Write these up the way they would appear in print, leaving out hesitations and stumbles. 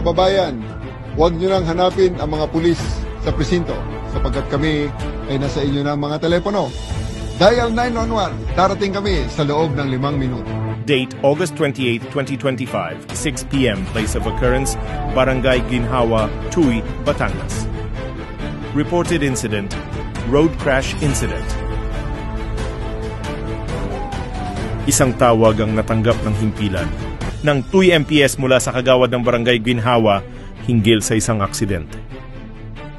kababayan, huwag nyo nang hanapin ang mga pulis sa presinto sapagkat kami ay nasa inyo ng mga telepono. Dial 911, darating kami sa loob ng 5 minuto. Date August 28, 2025, 6 p.m. Place of occurrence, Barangay Ginhawa, Tuy, Batangas. Reported incident, road crash incident. Isang tawag ang natanggap ng himpilan ng Tuy MPS mula sa kagawad ng Barangay Ginhawa hinggil sa isang aksidente.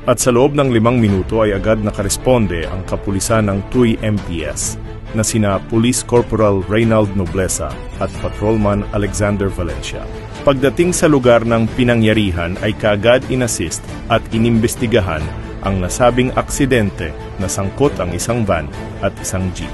At sa loob ng 5 minuto ay agad nakaresponde ang kapulisan ng Tuy MPS na sina Police Corporal Reynald Nobleza at Patrolman Alexander Valencia. Pagdating sa lugar ng pinangyarihan ay kaagad inassist at inimbestigahan ang nasabing aksidente na sangkot ang isang van at isang jeep.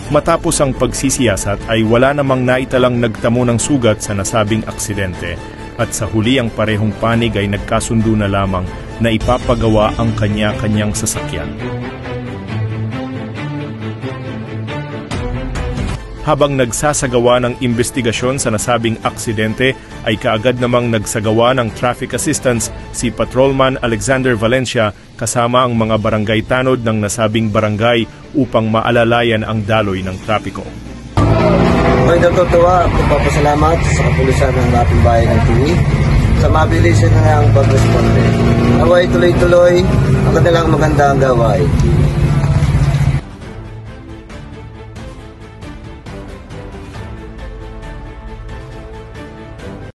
Matapos ang pagsisiyasat ay wala namang naitalang nagtamo ng sugat sa nasabing aksidente at sa huli ang parehong panig ay nagkasundo na lamang na ipapagawa ang kanya-kanyang sasakyan. Habang nagsasagawa ng investigasyon sa nasabing aksidente, ay kaagad namang nagsagawa ng traffic assistance si Patrolman Alexander Valencia kasama ang mga barangay tanod ng nasabing barangay upang maalalayan ang daloy ng trapiko. May natutuwa at nagpapasalamat sa kapulisan ng ating bayan ng Tuy sa mabilisan na ang pag-responde. Naway tuloy-tuloy ang kanilang magandang gawain.